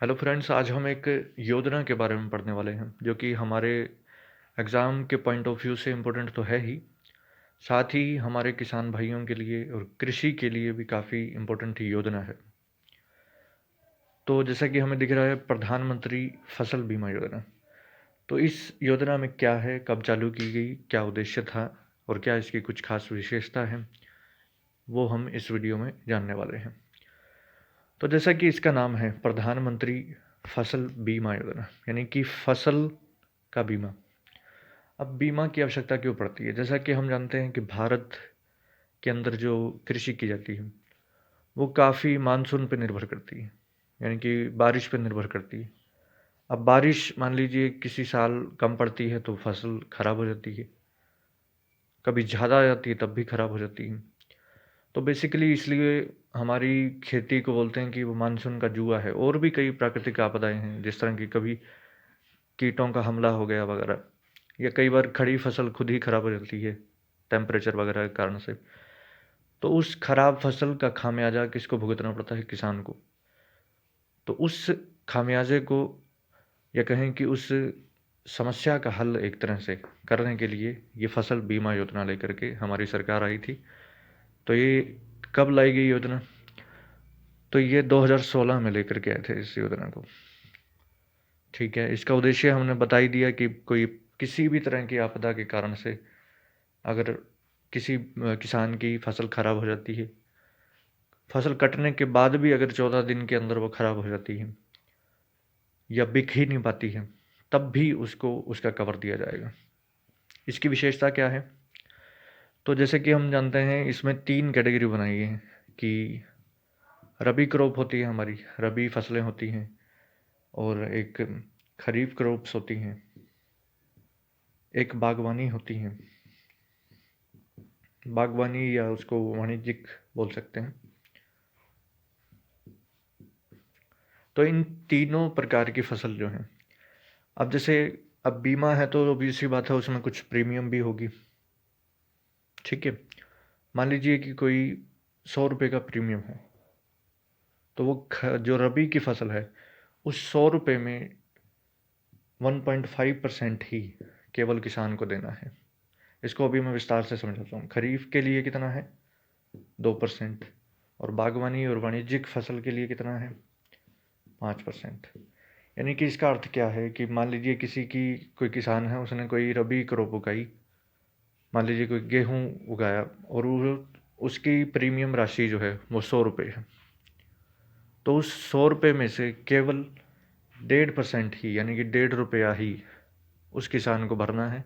Hello friends, आज हम एक योजना के बारे में पढ़ने वाले हैं जो कि हमारे एग्ज़ाम के पॉइंट ऑफ व्यू से इम्पोर्टेंट तो है ही, साथ ही हमारे किसान भाइयों के लिए और कृषि के लिए भी काफ़ी इम्पोर्टेंट योजना है। तो जैसा कि हमें दिख रहा है, प्रधानमंत्री फसल बीमा योजना। तो इस योजना में क्या है, कब चालू की गई, क्या उद्देश्य था और क्या इसकी कुछ खास विशेषता है, वो हम इस वीडियो में जानने वाले हैं। तो जैसा कि इसका नाम है, प्रधानमंत्री फसल बीमा योजना, यानी कि फसल का बीमा। अब बीमा की आवश्यकता क्यों पड़ती है? जैसा कि हम जानते हैं कि भारत के अंदर जो कृषि की जाती है, वो काफ़ी मानसून पे निर्भर करती है, यानी कि बारिश पे निर्भर करती है। अब बारिश मान लीजिए किसी साल कम पड़ती है तो फसल खराब हो जाती है, कभी ज़्यादा आ जाती है तब भी खराब हो जाती है। तो बेसिकली इसलिए हमारी खेती को बोलते हैं कि वो मानसून का जुआ है। और भी कई प्राकृतिक आपदाएं हैं, जिस तरह की कभी कीटों का हमला हो गया वगैरह, या कई बार खड़ी फसल खुद ही खराब हो जाती है टेम्परेचर वगैरह के कारण से। तो उस खराब फसल का खामियाजा किसको भुगतना पड़ता है? किसान को। तो उस खामियाजे को, या कहें कि उस समस्या का हल एक तरह से करने के लिए ये फसल बीमा योजना लेकर के हमारी सरकार आई थी। तो ये कब लाई गई योजना? तो ये 2016 में लेकर के आए थे इस योजना को। ठीक है, इसका उद्देश्य हमने बता ही दिया कि कोई किसी भी तरह की आपदा के कारण से अगर किसी किसान की फसल खराब हो जाती है, फसल कटने के बाद भी अगर 14 दिन के अंदर वो खराब हो जाती है या बिक ही नहीं पाती है, तब भी उसको उसका कवर दिया जाएगा। इसकी विशेषता क्या है? तो जैसे कि हम जानते हैं, इसमें 3 कैटेगरी बनाई है कि रबी क्रॉप होती है, हमारी रबी फसलें होती हैं, और एक खरीफ क्रॉप्स होती हैं, एक बागवानी होती हैं। बागवानी या उसको वाणिज्यिक बोल सकते हैं। तो इन तीनों प्रकार की फसल जो है, अब जैसे अब बीमा है तो obvious सी बात है, उसमें कुछ प्रीमियम भी होगी। ठीक है, मान लीजिए कि कोई 100 रुपये का प्रीमियम है, तो वो जो रबी की फसल है, उस 100 रुपये में 1.5% ही केवल किसान को देना है। इसको अभी मैं विस्तार से समझाता हूँ। खरीफ के लिए कितना है? 2%। और बागवानी और वाणिज्यिक फसल के लिए कितना है? 5%। यानी कि इसका अर्थ क्या है कि मान लीजिए किसी की कोई किसान है, उसने कोई रबी क्रॉप उगाई, मान लीजिए कोई गेहूँ उगाया, और वो उसकी प्रीमियम राशि जो है वो 100 रुपये है। तो उस 100 रुपये में से केवल 1.5% ही, यानी कि 1.5 रुपया ही उस किसान को भरना है।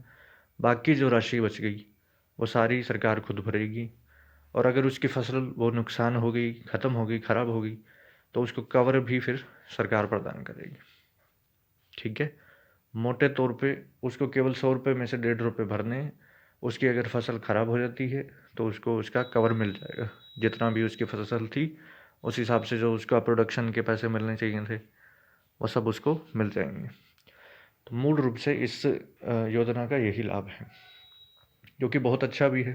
बाकी जो राशि बच गई वो सारी सरकार खुद भरेगी। और अगर उसकी फसल वो नुकसान हो गई, ख़त्म हो गई, ख़राब हो गई, तो उसको कवर भी फिर सरकार प्रदान करेगी। ठीक है, मोटे तौर पे उसको केवल 100 रुपये में से 1.5 रुपये भरने हैं। उसकी अगर फसल ख़राब हो जाती है तो उसको उसका कवर मिल जाएगा, जितना भी उसकी फसल थी उस हिसाब से जो उसका प्रोडक्शन के पैसे मिलने चाहिए थे, वो सब उसको मिल जाएंगे। तो मूल रूप से इस योजना का यही लाभ है, जो कि बहुत अच्छा भी है,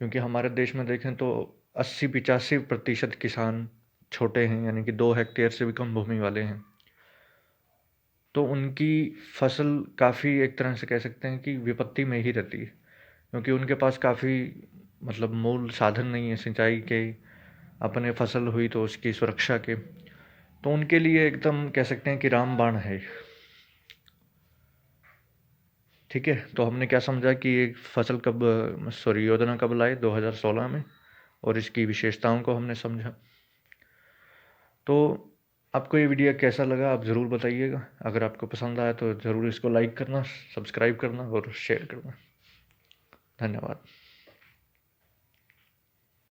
क्योंकि हमारे देश में देखें तो 80-85% किसान छोटे हैं, यानी कि 2 हेक्टेयर से भी कम भूमि वाले हैं। तो उनकी फसल काफ़ी, एक तरह से कह सकते हैं कि विपत्ति में ही रहती है, क्योंकि उनके पास काफ़ी मतलब मूल साधन नहीं है सिंचाई के, अपने फसल हुई तो उसकी सुरक्षा के। तो उनके लिए एकदम कह सकते हैं कि रामबाण है। ठीक है, तो हमने क्या समझा कि ये फसल कब, सॉरी, योजना कब लाए? 2016 में, और इसकी विशेषताओं को हमने समझा। तो आपको ये वीडियो कैसा लगा, आप ज़रूर बताइएगा। अगर आपको पसंद आया तो ज़रूर इसको लाइक करना, सब्सक्राइब करना और शेयर करना। धन्यवाद।